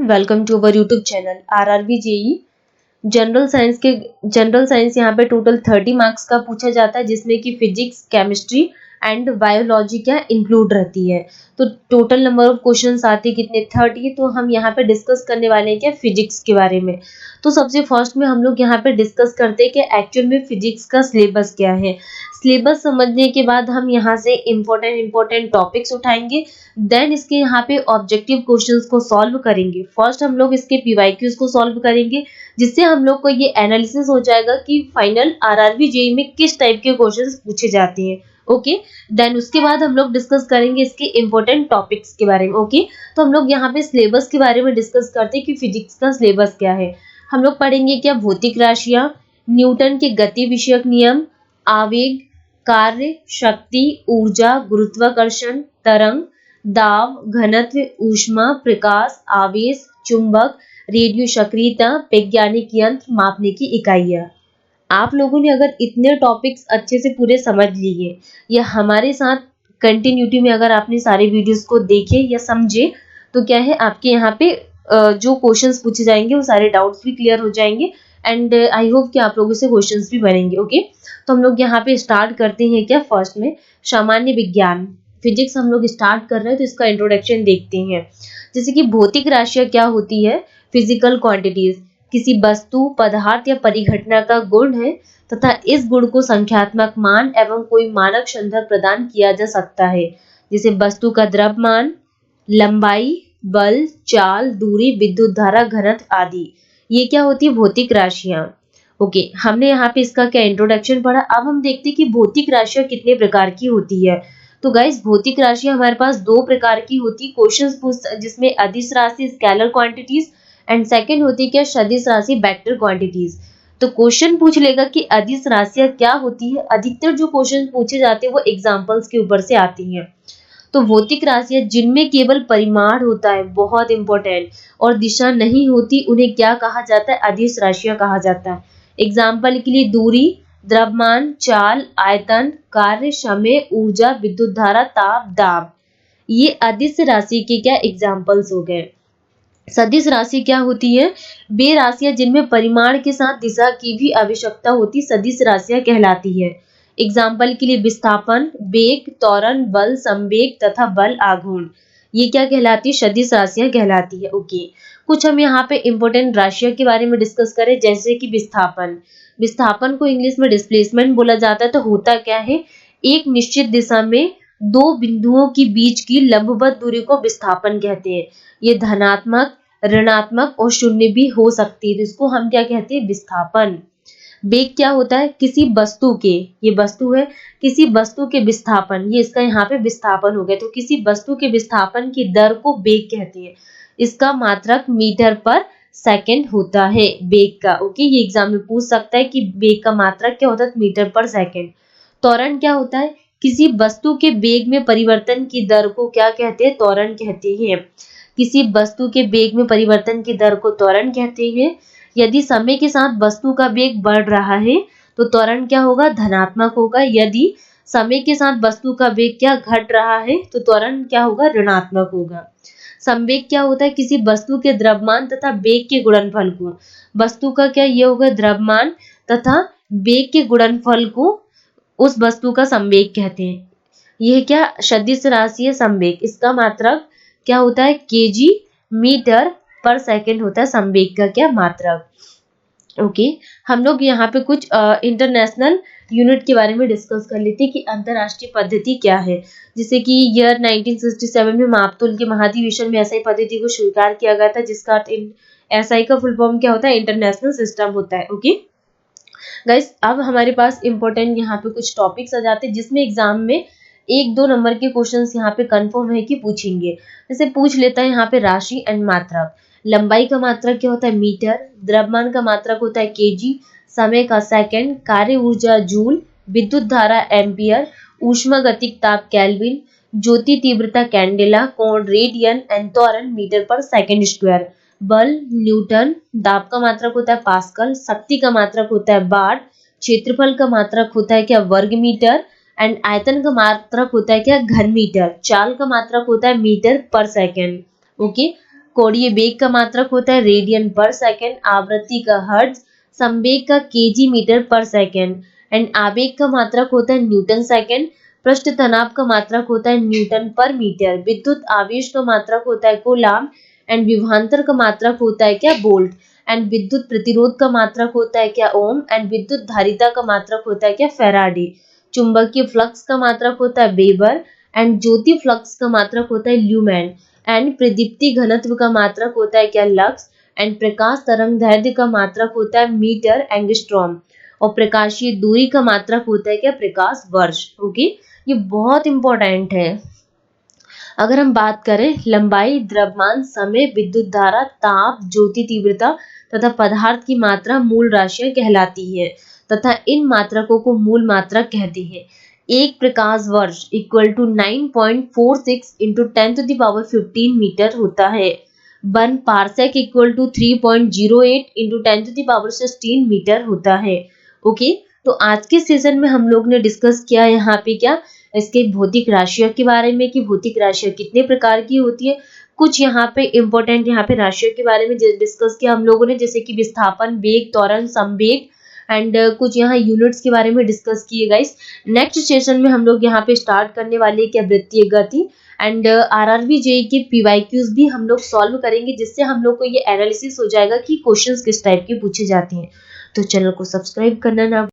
Welcome to our YouTube channel RRB JE general science यहाँ पे total 30 marks का पूछा जाता है, जिसमें कि फिजिक्स, केमिस्ट्री एंड बायोलॉजी क्या इंक्लूड रहती है। तो टोटल नंबर ऑफ क्वेश्चंस आते कितने 30। तो हम यहाँ पे डिस्कस करने वाले हैं क्या फिजिक्स के बारे में। तो सबसे फर्स्ट में हम लोग यहाँ पे डिस्कस करते हैं कि एक्चुअल में फिजिक्स का सिलेबस क्या है। सिलेबस समझने के बाद हम यहाँ से इम्पोर्टेंट टॉपिक्स उठाएंगे, देन इसके यहाँ पे ऑब्जेक्टिव क्वेश्चंस को सॉल्व करेंगे। फर्स्ट हम लोग इसके पीवाईक्यूज को सॉल्व करेंगे, जिससे हम लोग को ये एनालिसिस हो जाएगा कि फाइनल आरआरबी जेई में किस टाइप के क्वेश्चंस पूछे जाते हैं। ओके, देन उसके बाद हम लोग डिस्कस करेंगे इसके इंपॉर्टेंट टॉपिक्स के बारे में। ओके, तो हम लोग यहाँ पे सिलेबस के बारे में डिस्कस करते हैं कि फिजिक्स का सिलेबस क्या है। हम लोग पढ़ेंगे क्या भौतिक राशियां, न्यूटन के गति विषयक नियम, आवेग, कार्य, शक्ति, ऊर्जा, गुरुत्वाकर्षण, तरंग, दाब, घनत्व, ऊष्मा, प्रकाश, आवेश, चुंबक, रेडियो सक्रियता, वैज्ञानिक यंत्र, मापने की इकाइयां। आप लोगों ने अगर इतने टॉपिक्स अच्छे से पूरे समझ लिए या हमारे साथ कंटिन्यूटी में अगर आपने सारे वीडियोस को देखे या समझे, तो क्या है आपके यहाँ पे जो क्वेश्चंस पूछे जाएंगे वो सारे डाउट्स भी क्लियर हो जाएंगे एंड आई होप कि आप लोगों से क्वेश्चंस भी बनेंगे। ओके, तो हम लोग यहाँ पे स्टार्ट करते हैं क्या फर्स्ट में सामान्य विज्ञान फिजिक्स हम लोग स्टार्ट कर रहे हैं, तो इसका इंट्रोडक्शन देखते हैं। जैसे कि भौतिक राशियां क्या होती है, फिजिकल क्वांटिटीज, किसी वस्तु, पदार्थ या परिघटना का गुण है तथा इस गुण को संख्यात्मक मान एवं कोई मानक संदर्भ प्रदान किया जा सकता है। जैसे वस्तु का द्रव्यमान, लंबाई, बल, चाल, दूरी, विद्युत धारा, घनत्व आदि। ये क्या होती है भौतिक राशियां। ओके, हमने यहाँ पे इसका क्या इंट्रोडक्शन पढ़ा। अब हम देखते हैं कि भौतिक राशियां कितने प्रकार की होती है। तो गाइस भौतिक राशियां हमारे पास दो प्रकार की होती, क्वेश्चन जिसमें अदिश राशि स्केलर क्वांटिटीज एंड सेकंड होती है क्या सदिश राशि वेक्टर क्वांटिटीज। तो क्वेश्चन पूछ लेगा कि अदिश राशियां क्या होती है। अधिकतर जो क्वेश्चन पूछे जाते हैं वो एग्जांपल्स के ऊपर से आती हैं। तो भौतिक राशियां जिनमें केवल परिमाण होता है, बहुत इंपॉर्टेंट, और दिशा नहीं होती, उन्हें क्या कहा जाता है, अदिश राशियां कहा जाता है। एग्जाम्पल के लिए दूरी, द्रव्यमान, चाल, आयतन, कार्य, समय, ऊर्जा, विद्युत धारा, ताप, दाब, ये अदिश राशि के क्या एग्जाम्पल्स हो गए। सदिश राशि क्या होती है, वे राशियां जिनमें परिमाण के साथ दिशा की भी आवश्यकता होती सदिश राशियां कहलाती है। एग्जाम्पल के लिए विस्थापन, वेग, त्वरण, बल, संवेग तथा बल आघूर्ण, ये क्या कहलाती है, सदिश राशियां कहलाती है। ओके, कुछ हम यहाँ पे इंपॉर्टेंट राशियों के बारे में डिस्कस करें, जैसे कि विस्थापन। विस्थापन को इंग्लिश में डिस्प्लेसमेंट बोला जाता है। तो होता क्या है, एक निश्चित दिशा में दो बिंदुओं के बीच की लंबवत दूरी को विस्थापन कहते हैं। ये धनात्मक, ऋणात्मक और शून्य भी हो सकती है, तो इसको हम क्या कहते हैं, विस्थापन। वेग क्या होता है, किसी वस्तु के, ये वस्तु है, किसी वस्तु के विस्थापन, ये इसका यहाँ पे विस्थापन हो गया। तो किसी वस्तु के विस्थापन की दर को वेग कहते हैं। इसका मात्रक मीटर पर सेकंड होता है वेग का। ओके, ये एग्जाम में पूछ सकता है कि वेग का मात्रक क्या होता है, मीटर पर सेकंड। त्वरण क्या होता है, किसी वस्तु के वेग में परिवर्तन की दर को क्या कहते हैं, त्वरण कहते हैं। किसी वस्तु के वेग में परिवर्तन की दर को त्वरण कहते हैं। यदि समय के साथ वस्तु का वेग बढ़ रहा है तो त्वरण क्या होगा, धनात्मक होगा। यदि समय के साथ वस्तु का वेग क्या घट रहा है तो त्वरण क्या होगा, ऋणात्मक होगा। संवेग क्या होता है, किसी वस्तु के द्रव्यमान तथा वेग के गुणनफल को, वस्तु का क्या ये होगा द्रव्यमान तथा वेग के गुणनफल को उस वस्तु का संवेग कहते हैं। यह क्या सदिश राशि है संवेग, इसका मात्रक क्या होता है, केजी मीटर पर सेकंड होता है संवेग का क्या मात्रक। ओके, हम लोग यहाँ पे कुछ इंटरनेशनल यूनिट के बारे में डिस्कस कर लेते हैं कि अंतरराष्ट्रीय पद्धति क्या है। जैसे कि ईयर 1967 में मापतोल के महाधिवेशन में एसआई पद्धति को स्वीकार किया गया था, जिसका अर्थ एसआई का फुल फॉर्म क्या होता है, इंटरनेशनल सिस्टम होता है। ओके गाइस, अब हमारे पास इंपॉर्टेंट यहाँ पे कुछ टॉपिक्स आ जाते हैं, जिसमें एग्जाम में 1-2 नंबर के क्वेश्चंस यहाँ पे कंफर्म है कि पूछेंगे। जैसे पूछ लेता है यहाँ पे राशि एंड मात्रक। लंबाई का मात्रक क्या होता है, मीटर। द्रव्यमान का मात्रक होता है केजी। समय का सेकंड। कार्य ऊर्जा जूल। विद्युत धारा एम्पियर। ऊष्मागतिक ताप केल्विन। ज्योति तीव्रता कैंडेला। कोण रेडियन एंड त्वरण मीटर पर सेकंड स्क्वायर। बल न्यूटन। दाब का मात्रक होता है पास्कल। शक्ति का मात्रक होता है वाट। क्षेत्रफल का मात्रक होता है क्या, वर्ग मीटर। एंड आयतन का मात्रक होता है क्या, घन मीटर। चाल का मात्रक होता है मीटर पर सेकंड। ओके, कोणीय वेग का मात्रक होता है रेडियन पर सेकेंड, आवृत्ति का हर्ट्ज, संवेग का केजी मीटर पर सेकेंड एंड आवेग का मात्रक होता है न्यूटन सेकेंड, पृष्ठ तनाव का मात्रक होता है न्यूटन पर मीटर, विद्युत आवेश का मात्रक होता है कूलाम एंड विभवांतर का मात्रक होता है क्या वोल्ट एंड विद्युत प्रतिरोध का मात्रक होता है क्या ओम एंड विद्युत धारिता का मात्रक होता है क्या फैराडे, चुंबकीय फ्लक्स का मात्रक होता है वेबर एंड ज्योति फ्लक्स का मात्रक होता है ल्यूमेन एंड प्रदीप्ति घनत्व का मात्रक होता है क्या लक्स एंड प्रकाश तरंग दैर्ध्य का मात्रक होता है मीटर एंगस्ट्रॉम और प्रकाशीय दूरी का मात्रक होता है क्या प्रकाश वर्ष। ओके, ये बहुत इंपॉर्टेंट है। अगर हम बात करें लंबाई, द्रव्यमान, समय, विद्युत धारा, ताप, ज्योति तीव्रता तथा पदार्थ की मात्रा मूल राशियां कहलाती है तथा इन मात्रकों को मूल मात्रक कहते हैं। एक प्रकाश वर्ष इक्वल टू 9.46 इंटू 10⁻15 मीटर होता है। 1 parsec equal to 3.08 into 10⁻16 metre होता है। ओके, तो आज के सेशन में हम लोग ने डिस्कस किया यहाँ पे क्या इसके भौतिक राशियों के बारे में कि भौतिक राशियां कितने प्रकार की होती है। कुछ यहाँ पे इम्पोर्टेंट यहाँ पे राशियों के बारे में डिस्कस किया हम लोगों ने, जैसे कि विस्थापन, वेग, त्वरण, संवेग एंड कुछ यहाँ यूनिट्स के बारे में डिस्कस किए गाइस। नेक्स्ट सेशन में हम लोग यहाँ पे स्टार्ट करने वाले क्या वृत्तीय गति एंड आरआरबी जेई के पीवाईक्यूज भी हम लोग सॉल्व करेंगे, जिससे हम लोग को ये एनालिसिस हो जाएगा कि क्वेश्चंस किस टाइप के पूछे जाते हैं। तो चैनल को सब्सक्राइब करना ना